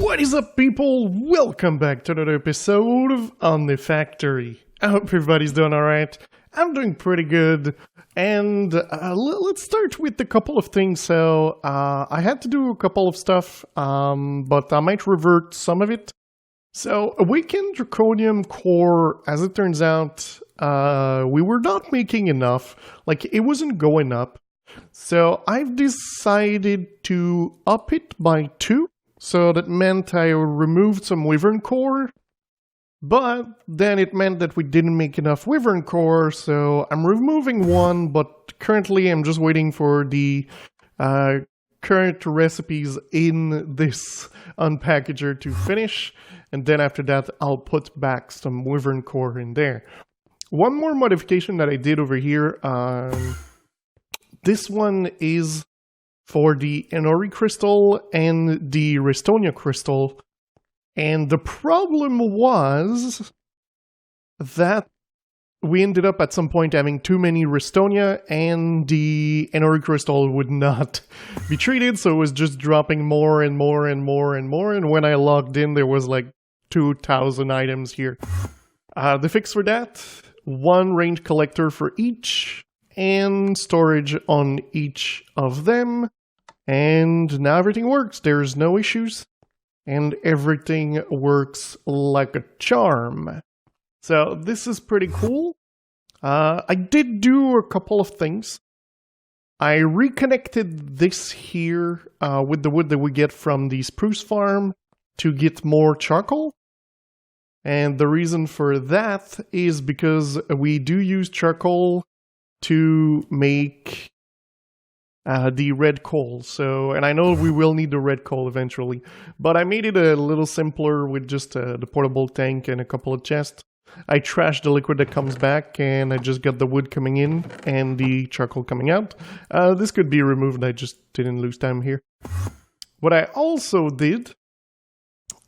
What is up, people? Welcome back to another episode of Omnifactory. I hope everybody's doing alright. I'm doing pretty good. And let's start with a couple of things. So, I had to do a couple of stuff, but I might revert some of it. So, Awakened Draconium Core, as it turns out, we were not making enough. Like, it wasn't going up. So, I've decided to up it by 2. So that meant I removed some Wyvern Core, but then it meant that we didn't make enough Wyvern Core, so I'm removing 1, but currently I'm just waiting for the current recipes in this unpackager to finish, and then after that I'll put back some Wyvern Core in there. One more modification that I did over here, this one is for the Inori Crystal and the Restonia Crystal. And the problem was that we ended up at some point having too many Restonia and the Inori Crystal would not be treated, so it was just dropping more and more and more and more, and when I logged in there was like 2,000 items here. The fix for that, 1 range collector for each, and storage on each of them. And now everything works. There's no issues. And everything works like a charm. So this is pretty cool. I did do a couple of things. I reconnected this here with the wood that we get from the spruce farm to get more charcoal. And the reason for that is because we do use charcoal to make the red coal. So, and I know we will need the red coal eventually, but I made it a little simpler with just the portable tank and a couple of chests. I trashed the liquid that comes back, and I just got the wood coming in and the charcoal coming out. This could be removed, I just didn't lose time here. What I also did,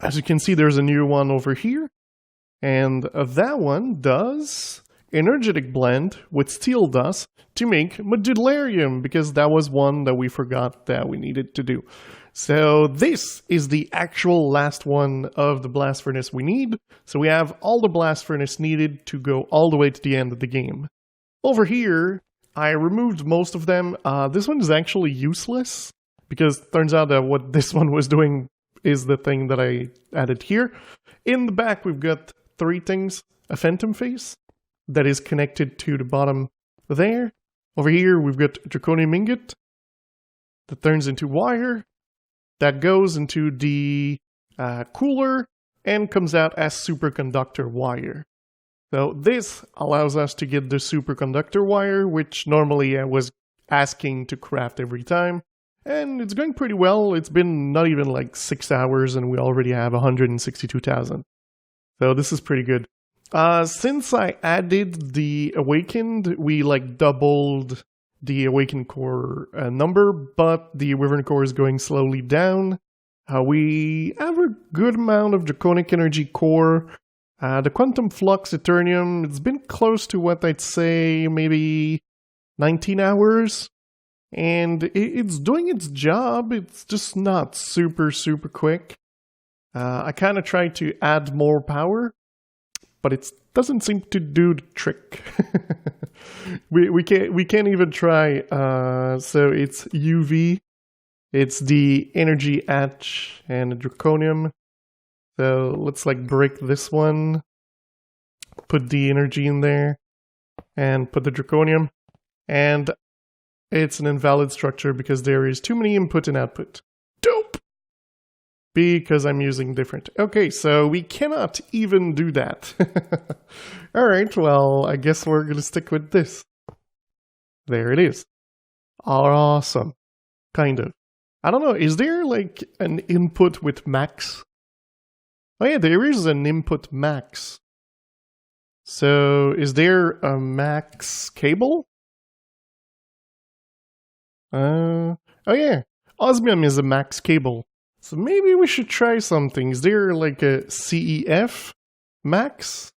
as you can see, there's a new one over here, and that one does energetic blend with steel dust to make modularium, because that was one that we forgot that we needed to do. So this is the actual last one of the blast furnace we need. So we have all the blast furnace needed to go all the way to the end of the game. Over here, I removed most of them. This one is actually useless, because it turns out that what this one was doing is the thing that I added here. In the back, we've got 3 things. A phantom face that is connected to the bottom there. Over here, we've got draconium ingot that turns into wire, that goes into the cooler and comes out as superconductor wire. So this allows us to get the superconductor wire, which normally I was asking to craft every time. And it's going pretty well. It's been not even like 6 hours and we already have 162,000. So this is pretty good. Since I added the Awakened, we like doubled the Awakened Core number, but the Wyvern Core is going slowly down. We have a good amount of Draconic Energy Core. The Quantum Flux Eternium, it's been close to what I'd say, maybe 19 hours. And it's doing its job, it's just not super quick. I kind of tried to add more power, but it doesn't seem to do the trick. we can't even try. So it's UV, it's the energy etch and the draconium. So let's like break this one, put the energy in there, and put the draconium. And it's an invalid structure because there is too many input and output. Dope! Because I'm using different. Okay, so we cannot even do that. Alright, well, I guess we're going to stick with this. There it is. Awesome. Kind of. I don't know, is there like an input with max? Oh yeah, there is an input max. So, is there a max cable? Oh yeah, osmium is a max cable. So maybe we should try something. Is there like a CEF max?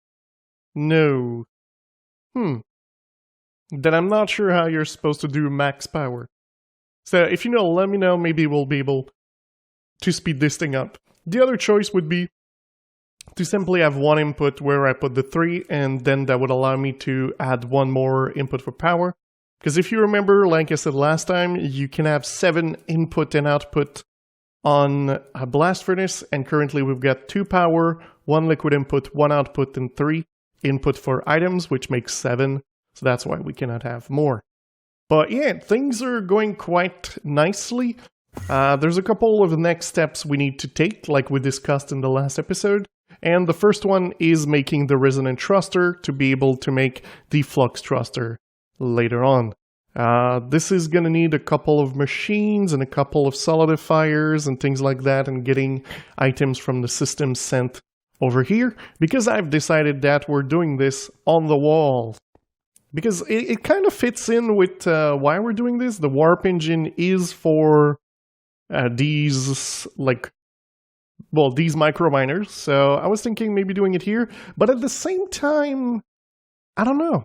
No. Then I'm not sure how you're supposed to do max power. So if you know, let me know, maybe we'll be able to speed this thing up. The other choice would be to simply have one input where I put the 3, and then that would allow me to add one more input for power. Because if you remember, like I said last time, you can have 7 input and output on a blast furnace, and currently we've got 2 power, 1 liquid input, 1 output, and 3 input for items, which makes 7, so that's why we cannot have more. But yeah, things are going quite nicely. There's a couple of next steps we need to take, like we discussed in the last episode, and the first one is making the resonant thruster to be able to make the flux thruster later on. This is going to need a couple of machines and a couple of solidifiers and things like that, and getting items from the system sent over here, because I've decided that we're doing this on the wall. Because it kind of fits in with why we're doing this. The warp engine is for these, these micro miners. So I was thinking maybe doing it here, but at the same time, I don't know.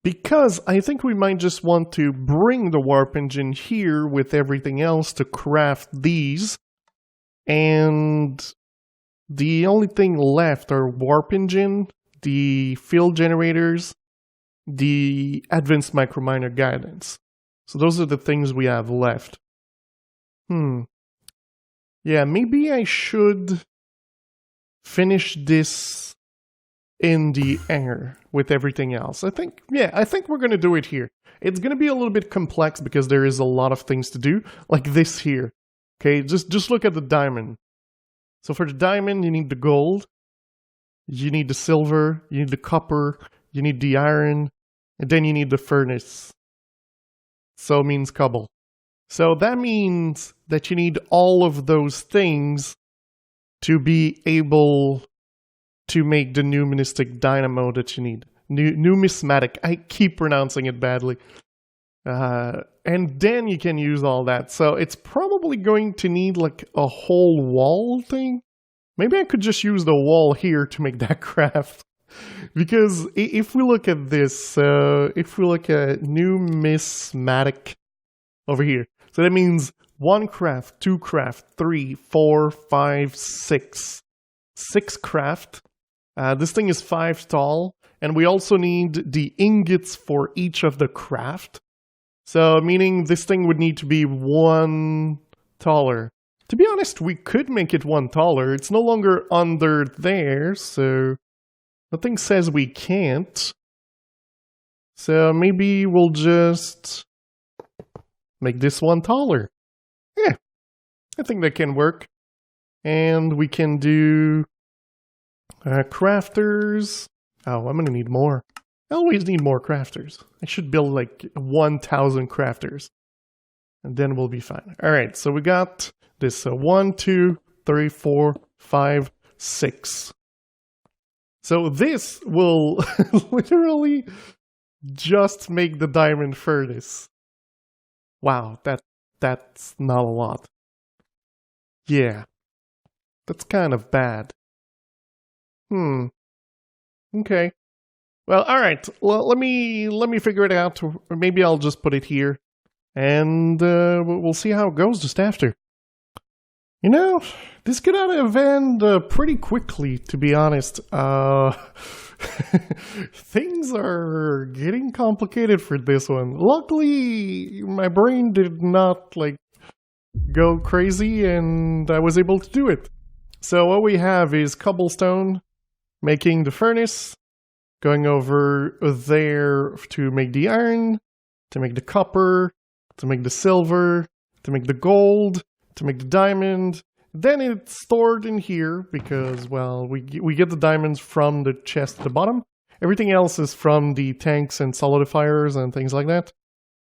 Because I think we might just want to bring the warp engine here with everything else to craft these. And the only thing left are warp engine, the field generators, the advanced microminer guidance. So those are the things we have left. Yeah, maybe I should finish this in the air with everything else. I think we're going to do it here. It's going to be a little bit complex because there is a lot of things to do, like this here. Okay, just look at the diamond. So for the diamond, you need the gold, you need the silver, you need the copper, you need the iron, and then you need the furnace. So it means cobble. So that means that you need all of those things to be able to make the numismatic dynamo that you need. Numismatic. I keep pronouncing it badly. And then you can use all that. So it's probably going to need like a whole wall thing. Maybe I could just use the wall here to make that craft. Because if we look at this, if we look at numismatic over here, so that means 1 craft, 2 craft, 3, 4, 5, 6. 6 craft. This thing is 5 tall, and we also need the ingots for each of the craft. So, meaning this thing would need to be 1 taller. To be honest, we could make it 1 taller. It's no longer under there, so nothing says we can't. So maybe we'll just make this 1 taller. Yeah, I think that can work. And we can do crafters. Oh, I'm going to need more. I always need more crafters. I should build like 1,000 crafters. And then we'll be fine. All right, so we got this 1, 2, 3, 4, 5, 6. So this will literally just make the diamond furnace. Wow, that's not a lot. Yeah, that's kind of bad. Okay. Well, all right. Well, let me figure it out. Or maybe I'll just put it here, and we'll see how it goes just after. You know, this could end pretty quickly, to be honest. Things are getting complicated for this one. Luckily, my brain did not go crazy, and I was able to do it. So what we have is cobblestone making the furnace, going over there to make the iron, to make the copper, to make the silver, to make the gold, to make the diamond. Then it's stored in here because, well, we get the diamonds from the chest at the bottom. Everything else is from the tanks and solidifiers and things like that.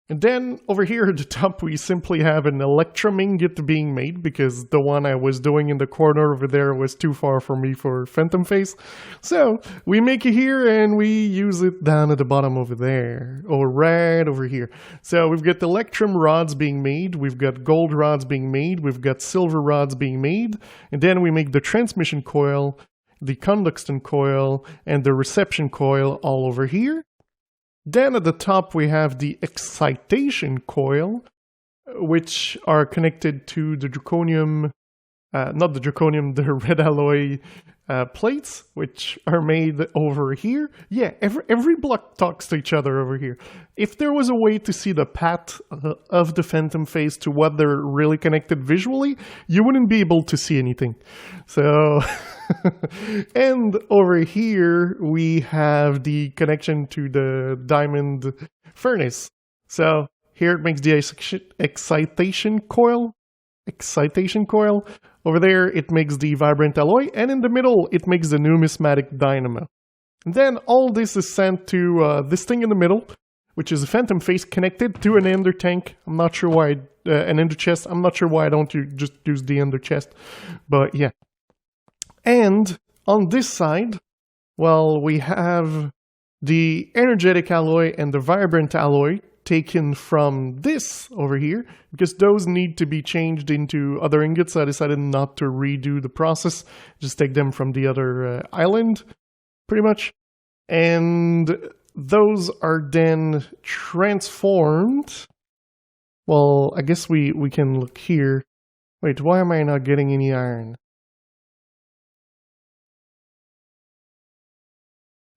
And then over here at the top, we simply have an electrum ingot being made because the one I was doing in the corner over there was too far for me for Phantom Face. So we make it here and we use it down at the bottom over there, or right over here. So we've got the electrum rods being made, we've got gold rods being made, we've got silver rods being made, and then we make the transmission coil, the conduction coil, and the reception coil all over here. Then at the top we have the excitation coil, which are connected to the draconium not the draconium, the red alloy plates, which are made over here. Yeah, every block talks to each other over here. If there was a way to see the path of the phantom phase to what they're really connected visually, you wouldn't be able to see anything. So, and over here, we have the connection to the diamond furnace. So here it makes the excitation coil. Over there, it makes the vibrant alloy, and in the middle, it makes the numismatic dynamo. And then all this is sent to this thing in the middle, which is a phantom phase connected to an ender tank. I'm not sure why, an ender chest. I'm not sure why I don't just use the ender chest, but yeah. And on this side, well, we have the energetic alloy and the vibrant alloy taken from this over here, because those need to be changed into other ingots. So I decided not to redo the process, just take them from the other island, pretty much. And those are then transformed. Well, I guess we can look here. Wait, why am I not getting any iron?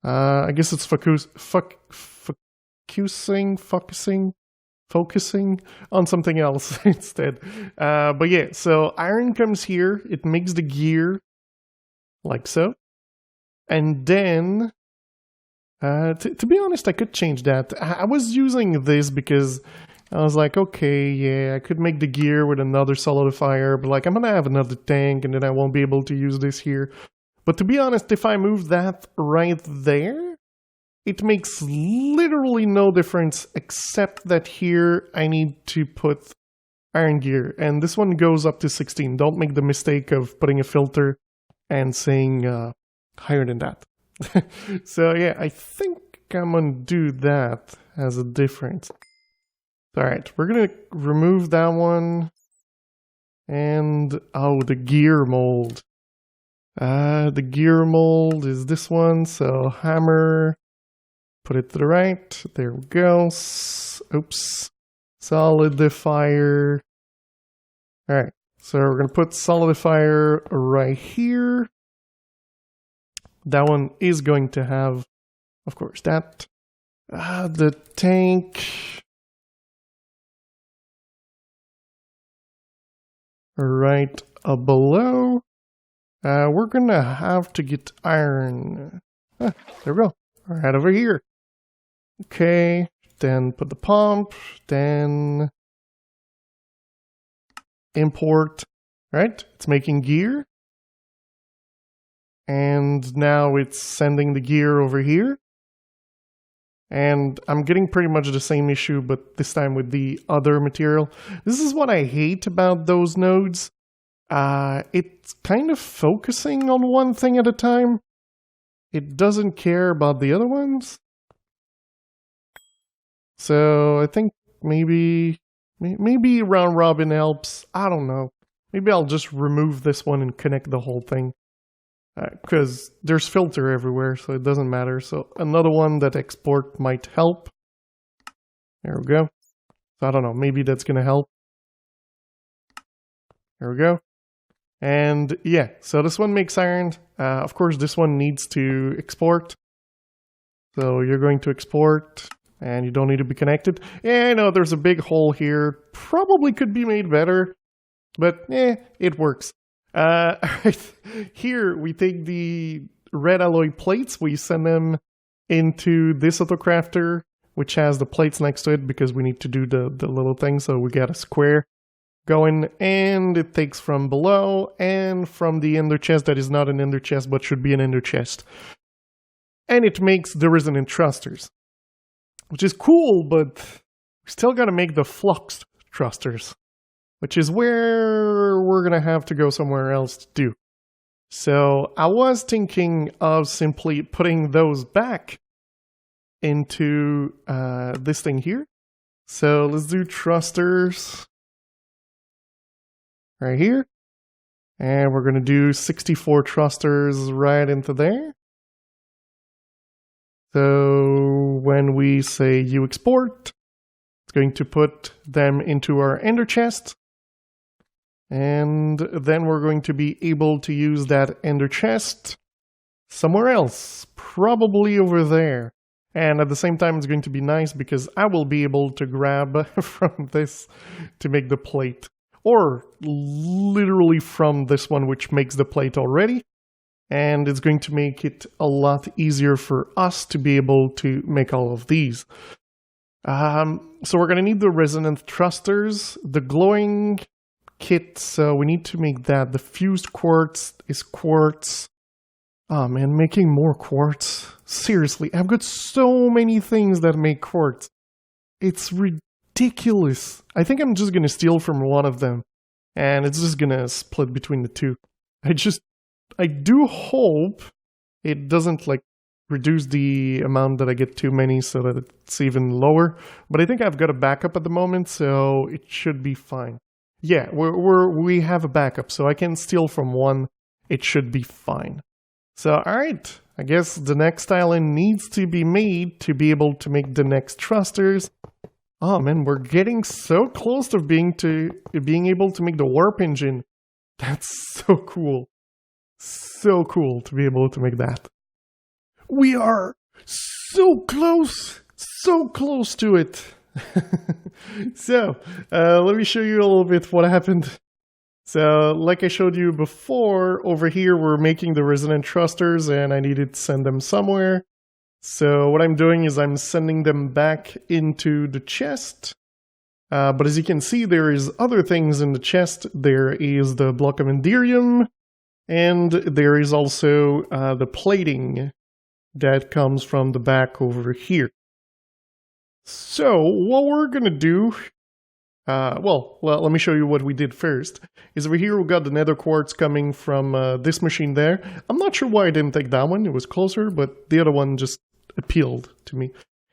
I guess it's focusing on something else instead. But yeah, so iron comes here, it makes the gear like so. And then, to be honest, I could change that. I was using this because I was like, okay, yeah, I could make the gear with another solidifier, but like I'm gonna have another tank and then I won't be able to use this here. But to be honest, if I move that right there, it makes literally no difference, except that here I need to put iron gear. And this one goes up to 16. Don't make the mistake of putting a filter and saying higher than that. So yeah, I think I'm going to do that as a difference. Alright, we're going to remove that one. And, oh, the gear mold. The gear mold is this one, so hammer, put it to the right, there we go, oops, solidifier, alright, so we're going to put solidifier right here, that one is going to have, of course, that, the tank, right below. We're gonna have to get iron. There we go. Right over here. Okay, then put the pump, then import, right? It's making gear. And now it's sending the gear over here. And I'm getting pretty much the same issue, but this time with the other material. This is what I hate about those nodes. It's kind of focusing on one thing at a time. It doesn't care about the other ones. So I think maybe round robin helps. I don't know. Maybe I'll just remove this one and connect the whole thing. Because there's filter everywhere, so it doesn't matter. So another one that export might help. There we go. So I don't know, maybe that's going to help. There we go. And yeah, so this one makes iron. Of course, this one needs to export. So you're going to export, and you don't need to be connected. Yeah, I know there's a big hole here. Probably could be made better, but it works. Right. Here, we take the red alloy plates, we send them into this autocrafter, which has the plates next to it because we need to do the little thing, so we got a square going, and it takes from below and from the ender chest that is not an ender chest but should be an ender chest. And it makes the resonant thrusters, which is cool, but we still gotta make the flux thrusters, which is where we're gonna have to go somewhere else to do. So I was thinking of simply putting those back into this thing here. So let's do thrusters right here. And we're gonna do 64 thrusters right into there. So when we say you export, it's going to put them into our ender chest. And then we're going to be able to use that ender chest somewhere else, probably over there. And at the same time, it's going to be nice because I will be able to grab from this to make the plate. Or literally from this one, which makes the plate already. And it's going to make it a lot easier for us to be able to make all of these. So we're going to need the resonant thrusters, the glowing kit, so we need to make that. The fused quartz is quartz. Oh man, making more quartz. Seriously, I've got so many things that make quartz. It's ridiculous. I think I'm just going to steal from one of them, and it's just going to split between the two. I do hope it doesn't like reduce the amount that I get too many so that it's even lower. But I think I've got a backup at the moment, so it should be fine. Yeah, we have a backup, so I can steal from one. It should be fine. So, alright, I guess the next island needs to be made to be able to make the next thrusters. Oh man, we're getting so close to being able to make the warp engine. That's so cool. So cool to be able to make that. We are so close to it. So, let me show you a little bit what happened. So, like I showed you before, over here we're making the resonant thrusters and I needed to send them somewhere. So what I'm doing is I'm sending them back into the chest. But as you can see, there is other things in the chest. There is the block of enderium, and there is also the plating that comes from the back over here. So what we're going to do, well, let me show you what we did first. Is over here we got the nether quartz coming from this machine there. I'm not sure why I didn't take that one. It was closer, but the other one just appealed to me.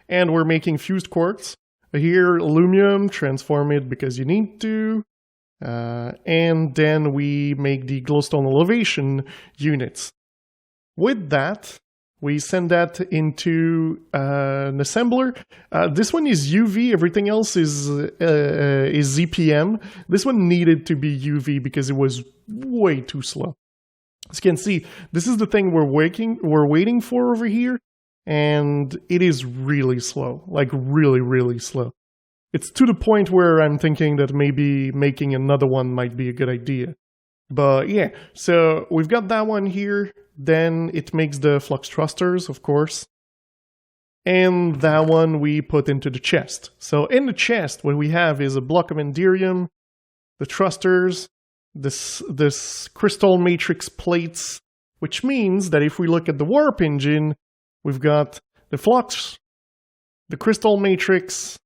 And we're making fused quartz. Here, aluminum, transform it because you need to. And then we make the glowstone elevation units. With that, we send that into an assembler. This one is UV, everything else is ZPM. This one needed to be UV because it was way too slow. As you can see, this is the thing we're waiting for over here, and it is really slow, like really, really slow. It's to the point where I'm thinking that maybe making another one might be a good idea. But yeah, so we've got that one here. Then it makes the flux thrusters, of course. And that one we put into the chest. So in the chest, what we have is a block of enderium, the thrusters, this crystal matrix plates, which means that if we look at the warp engine, we've got the flux, the crystal matrix,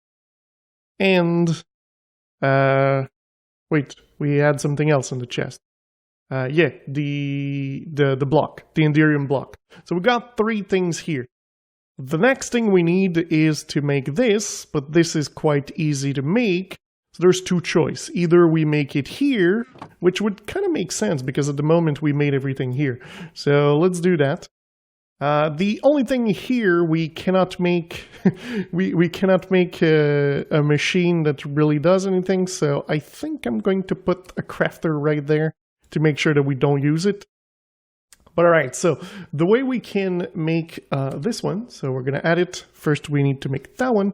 and wait, we had something else in the chest. Yeah, the block, the enderium block. So we got 3 things here. The next thing we need is to make this, but this is quite easy to make. So there's 2 choices. Either we make it here, which would kind of make sense because at the moment we made everything here. So let's do that. The only thing here we cannot make, we cannot make a machine that really does anything. So I think I'm going to put a crafter right there to make sure that we don't use it. But alright, so the way we can make this one, so we're going to add it. First we need to make that one,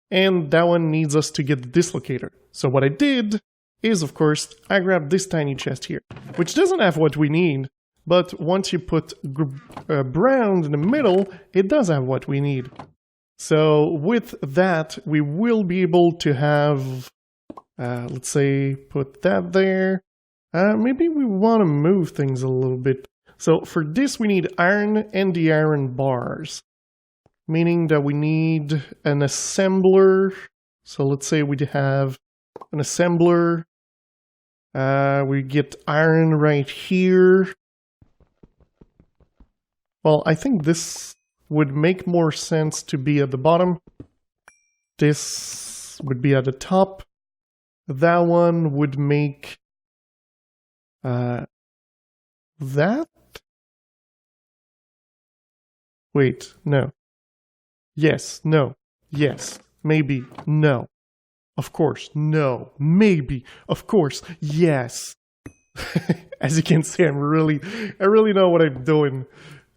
and that one needs us to get the dislocator. So what I did is, of course, I grabbed this tiny chest here, which doesn't have what we need, but once you put brown in the middle, it does have what we need. So with that, we will be able to have, let's say, put that there. Maybe we want to move things a little bit. So for this, we need iron and the iron bars, meaning that we need an assembler. So let's say we have an assembler. We get iron right here. Well, I think this would make more sense to be at the bottom. This would be at the top. That one would make that? Wait, no. Yes, no. Yes, maybe, no. Of course. No. Maybe. Of course. Yes. As you can see, I really know what I'm doing.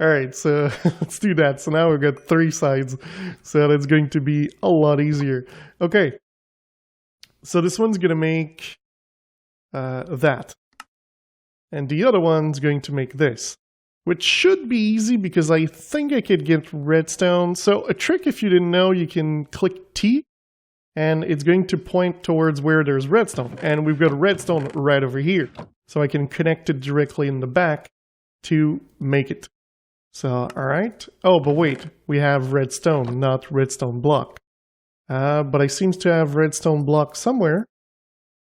Alright, so let's do that. So now we've got 3 sides. So that's going to be a lot easier. Okay. So this one's going to make that. And the other one's going to make this. Which should be easy because I think I could get redstone. So a trick, if you didn't know, you can click T. And it's going to point towards where there's redstone. And we've got redstone right over here. So I can connect it directly in the back to make it. So, alright. Oh, but wait. We have redstone, not redstone block. But I seem to have redstone block somewhere.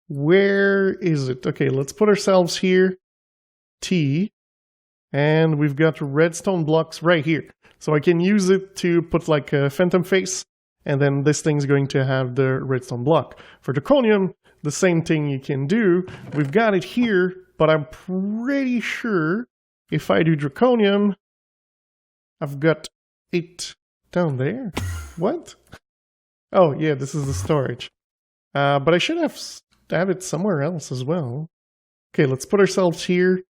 Where is it? Okay, let's put ourselves here. T. And we've got redstone blocks right here. So I can use it to put like a phantom face. And then this thing's going to have the redstone block. For draconium, the same thing you can do. We've got it here, but I'm pretty sure if I do draconium, I've got it down there. What? Oh, yeah, this is the storage. But I should have it somewhere else as well. Okay, let's put ourselves here.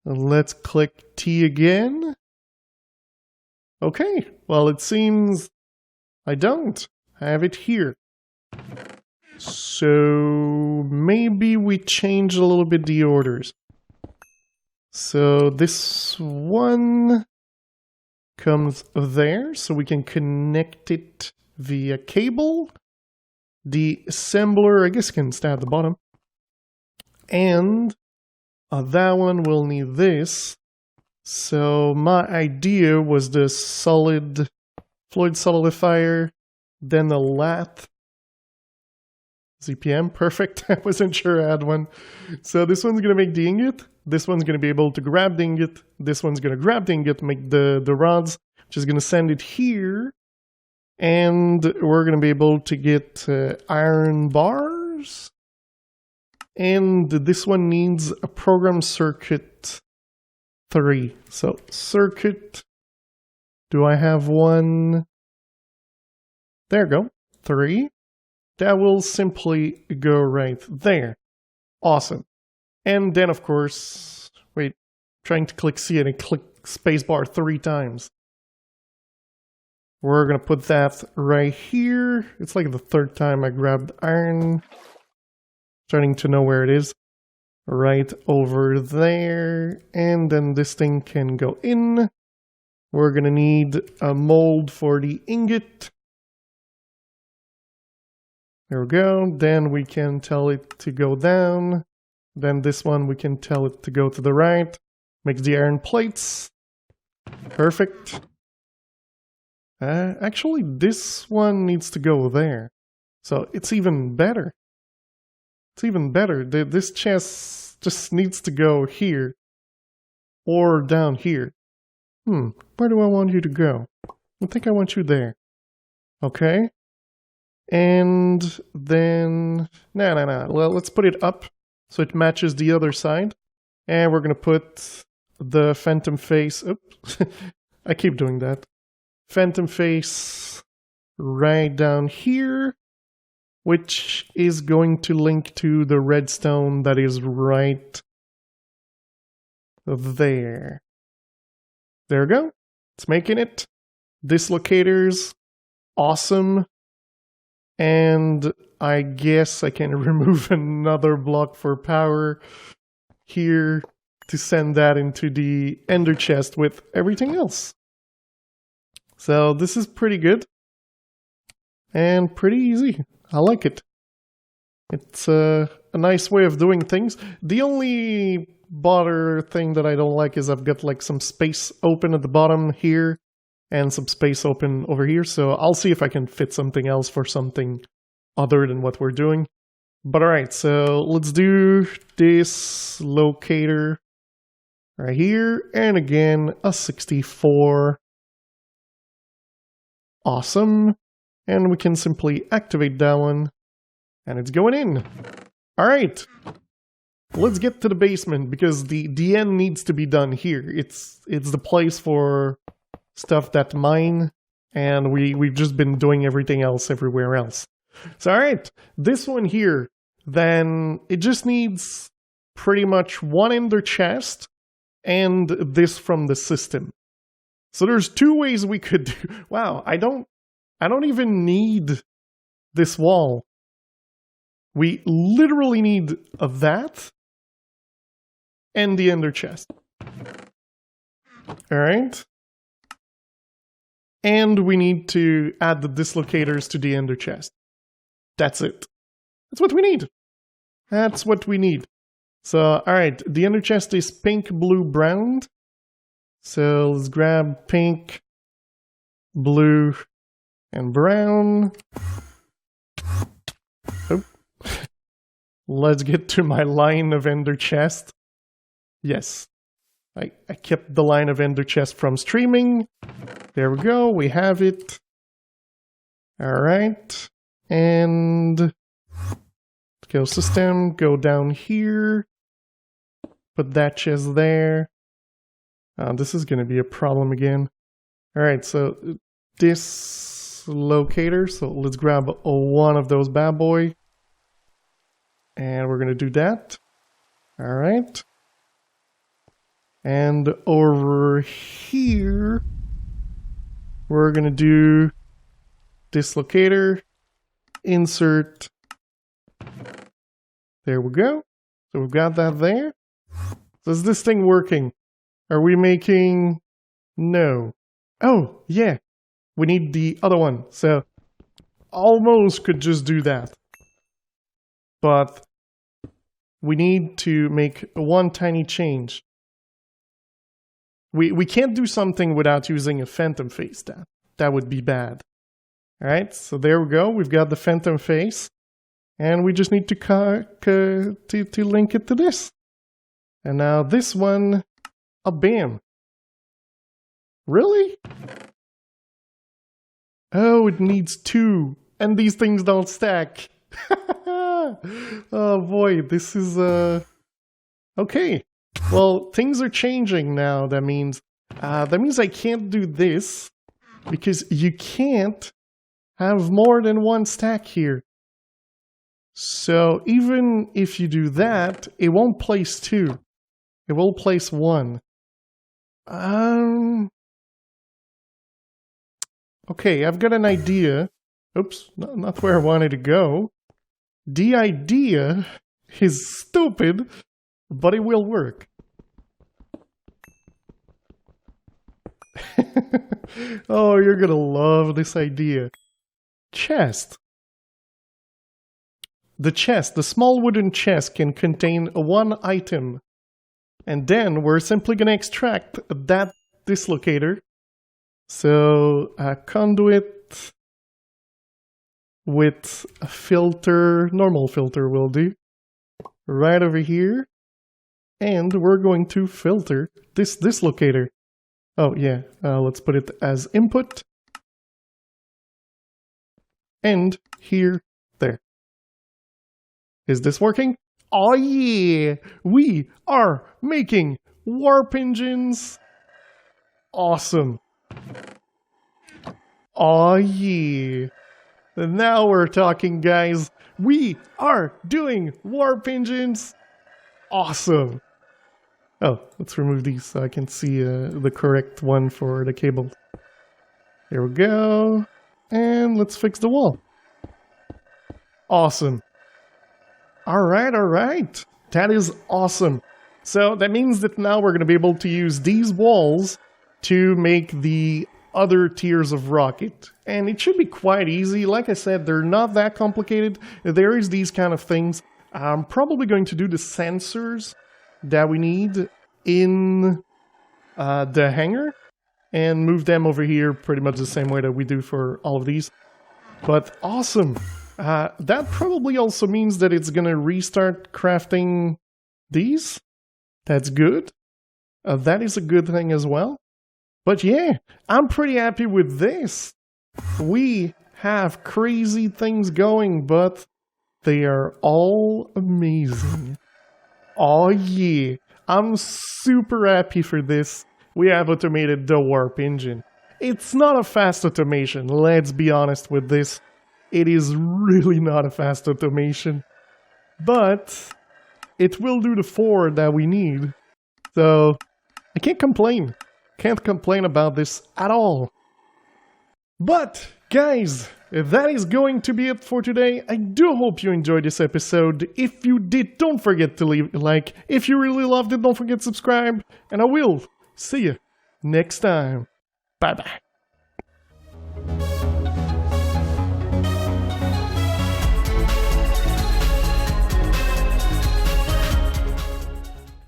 Let's click T again. Okay, well, it seems I don't have it here. So maybe we change a little bit the orders. So this one comes there, so we can connect it via cable. The assembler, I guess, can stay at the bottom. And that one will need this. So my idea was the solid fluid solidifier, then the lathe. ZPM, perfect. I wasn't sure I had one. So this one's going to make the ingot. This one's going to be able to grab the ingot. This one's going to grab the ingot, make the rods, which is going to send it here. And we're going to be able to get iron bars. And this one needs a program circuit 3. So circuit, do I have one? There we go, 3. That will simply go right there. Awesome. And then, of course, wait, trying to click C and I click spacebar 3 times. We're going to put that right here. It's like the 3rd time I grabbed iron. Starting to know where it is. Right over there. And then this thing can go in. We're going to need a mold for the ingot. There we go. Then we can tell it to go down. Then this one we can tell it to go to the right. Makes the iron plates. Perfect. Actually, this one needs to go there. So it's even better. It's even better. This chest just needs to go here. Or down here. Where do I want you to go? I think I want you there. Okay. And then... No. Well, let's put it up so it matches the other side. And we're going to put the phantom face... Oops. I keep doing that. Phantom face right down here, which is going to link to the redstone that is right there. There we go. It's making it. Dislocators. Awesome. And I guess I can remove another block for power here to send that into the ender chest with everything else. So this is pretty good. And pretty easy. I like it. It's a nice way of doing things. The only bother thing that I don't like is I've got like some space open at the bottom here and some space open over here. So I'll see if I can fit something else for something other than what we're doing. But alright, so let's do this locator right here. And again, a 64. Awesome. And we can simply activate that one. And it's going in. Alright. Let's get to the basement because the end needs to be done here. It's the place for stuff that mine, and we've just been doing everything else everywhere else. So, all right, this one here, then it just needs pretty much one ender chest and this from the system. So there's two ways we could do. Wow, I don't even need this wall. We literally need that and the ender chest. All right. And we need to add the dislocators to the ender chest. That's it. That's what we need. That's what we need. So, all right, the ender chest is pink, blue, brown. So let's grab pink, blue, and brown. Oh. Let's get to my line of ender chest. Yes, I kept the line of ender chest from streaming. There we go, we have it. All right, and go system, go down here. Put that chest there. This is going to be a problem again. All right, so this locator. So let's grab one of those bad boy. And we're going to do that. All right. And over here, we're going to do dislocator, insert. There we go. So we've got that there. So is this thing working? Are we making... No. Oh, yeah. We need the other one. So almost could just do that. But we need to make one tiny change. We can't do something without using a phantom face. That would be bad. All right, so there we go. We've got the phantom face. And we just need to link it to this. And now this one, bam. Really? Oh, it needs two. And these things don't stack. Oh boy, this is okay. Well, things are changing now. That means I can't do this because you can't have more than one stack here. So even if you do that, it won't place two. It will place one. Okay, I've got an idea. Oops, not where I wanted to go. The idea is stupid, but it will work. Oh, you're gonna love this idea. Chest. The chest, the small wooden chest, can contain one item. And then we're simply gonna extract that dislocator. So, a conduit with a filter, normal filter will do. Right over here. And we're going to filter this dislocator. Oh yeah, let's put it as input. And here, there. Is this working? Oh yeah! We are making warp engines! Awesome! Oh yeah! Now we're talking, guys! We are doing warp engines! Awesome! Oh, let's remove these so I can see the correct one for the cable. There we go. And let's fix the wall. Awesome. Alright, alright. That is awesome. So that means that now we're going to be able to use these walls to make the other tiers of rocket. And it should be quite easy. Like I said, they're not that complicated. There is these kind of things. I'm probably going to do the sensors that we need in the hangar and move them over here pretty much the same way that we do for all of these. But awesome. That probably also means that it's going to restart crafting these. That's good. That is a good thing as well. But yeah, I'm pretty happy with this. We have crazy things going, but they are all amazing. Oh yeah, I'm super happy for this. We have automated the warp engine. It's not a fast automation, let's be honest with this. it is really not a fast automation. But it will do the 4 that we need. So I can't complain. Can't complain about this at all. But, guys, that is going to be it for today. I do hope you enjoyed this episode. If you did, don't forget to leave a like. If you really loved it, don't forget to subscribe. And I will see you next time. Bye-bye.